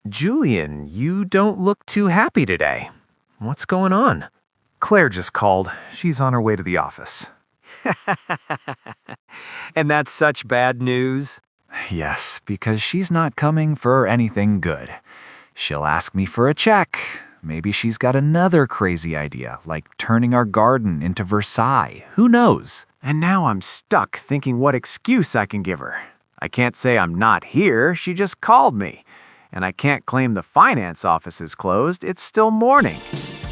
Julian, you don't look too happy today. What's going on? Claire just called. She's on her way to the office. And that's such bad news? Yes, because she's not coming for anything good. She'll ask me for a check. Maybe she's got another crazy idea, like turning our garden into Versailles. Who knows? And now I'm stuck thinking what excuse I can give her. I can't say I'm not here, she just called me. And I can't claim the finance office is closed, it's still morning.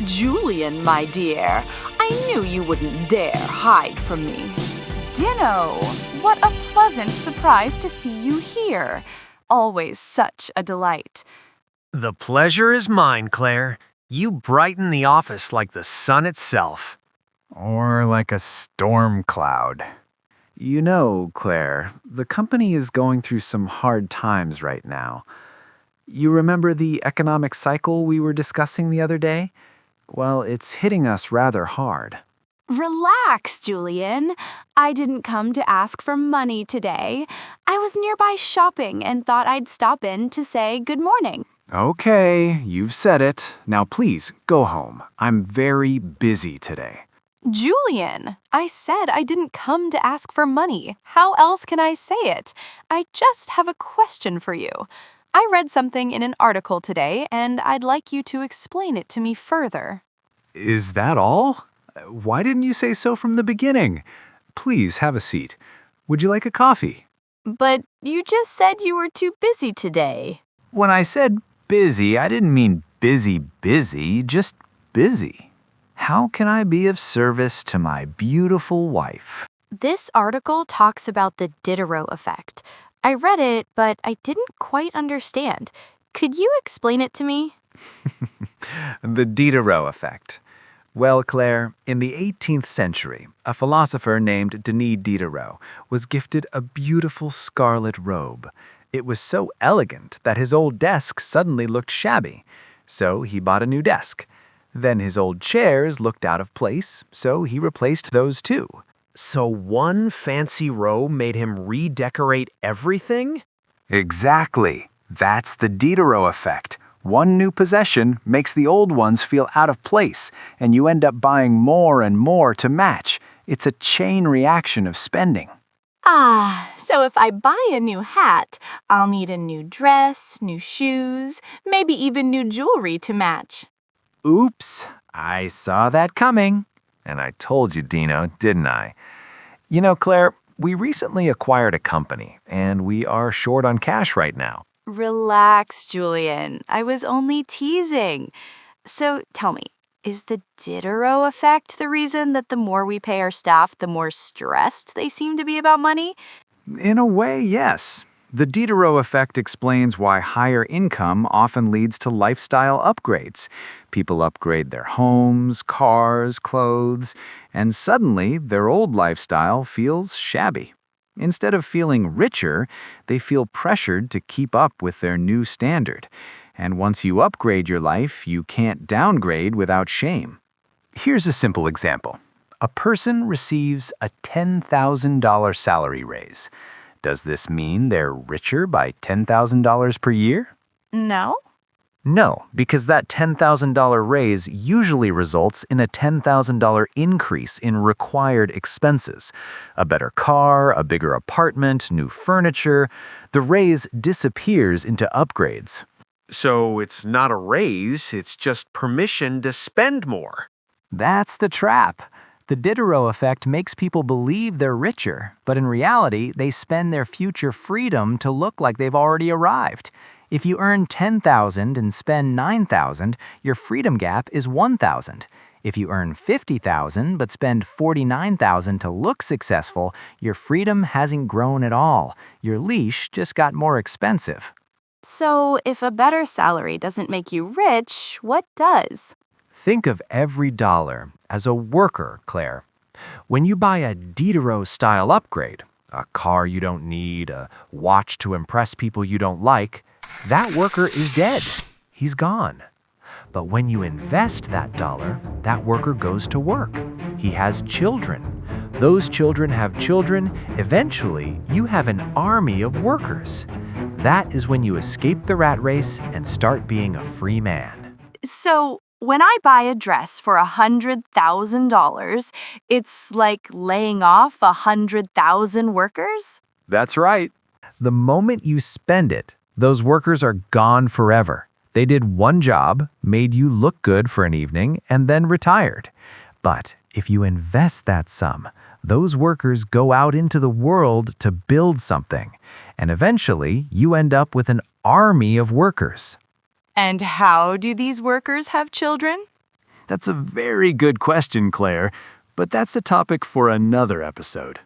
Julian, my dear, I knew you wouldn't dare hide from me. Dino, what a pleasant surprise to see you here. Always such a delight. The pleasure is mine, Claire. You brighten the office like the sun itself. Or like a storm cloud. You know, Claire, the company is going through some hard times right now. You remember the economic cycle we were discussing the other day? Well, it's hitting us rather hard. Relax, Julian. I didn't come to ask for money today. I was nearby shopping and thought I'd stop in to say good morning. Okay, you've said it. Now please, go home. I'm very busy today. Julian, I said I didn't come to ask for money. How else can I say it? I just have a question for you. I read something in an article today, and I'd like you to explain it to me further. Is that all? Why didn't you say so from the beginning? Please have a seat. Would you like a coffee? But you just said you were too busy today. When I said busy, I didn't mean busy, just busy. How can I be of service to my beautiful wife? This article talks about the Diderot Effect. I read it, but I didn't quite understand. Could you explain it to me? The Diderot Effect. Well, Claire, in the 18th century, a philosopher named Denis Diderot was gifted a beautiful scarlet robe. It was so elegant that his old desk suddenly looked shabby, so he bought a new desk. Then his old chairs looked out of place, so he replaced those too. So one fancy robe made him redecorate everything? Exactly. That's the Diderot Effect. One new possession makes the old ones feel out of place, and you end up buying more and more to match. It's a chain reaction of spending. So if I buy a new hat, I'll need a new dress, new shoes, maybe even new jewelry to match. Oops, I saw that coming. And I told you, Dino, didn't I? You know, Claire, we recently acquired a company, and we are short on cash right now. Relax, Julian. I was only teasing. So tell me, is the Diderot effect the reason that the more we pay our staff, the more stressed they seem to be about money? In a way, yes. The Diderot effect explains why higher income often leads to lifestyle upgrades. People upgrade their homes, cars, clothes, and suddenly their old lifestyle feels shabby. Instead of feeling richer, they feel pressured to keep up with their new standard. And once you upgrade your life, you can't downgrade without shame. Here's a simple example. A person receives a $10,000 salary raise. Does this mean they're richer by $10,000 per year? No. No, because that $10,000 raise usually results in a $10,000 increase in required expenses. A better car, a bigger apartment, new furniture. The raise disappears into upgrades. So it's not a raise, it's just permission to spend more. That's the trap. The Diderot effect makes people believe they're richer, but in reality, they spend their future freedom to look like they've already arrived. If you earn $10,000 and spend $9,000, your freedom gap is $1,000. If you earn $50,000 but spend $49,000 to look successful, your freedom hasn't grown at all. Your leash just got more expensive. So if a better salary doesn't make you rich, what does? Think of every dollar as a worker, Claire. When you buy a Diderot-style upgrade, a car you don't need, a watch to impress people you don't like, that worker is dead. He's gone. But when you invest that dollar, that worker goes to work. He has children. Those children have children. Eventually, you have an army of workers. That is when you escape the rat race and start being a free man. So, when I buy a dress for $100,000, it's like laying off 100,000 workers? That's right. The moment you spend it, those workers are gone forever. They did one job, made you look good for an evening, and then retired. But if you invest that sum, those workers go out into the world to build something, and eventually you end up with an army of workers. And how do these workers have children? That's a very good question, Claire, but that's a topic for another episode.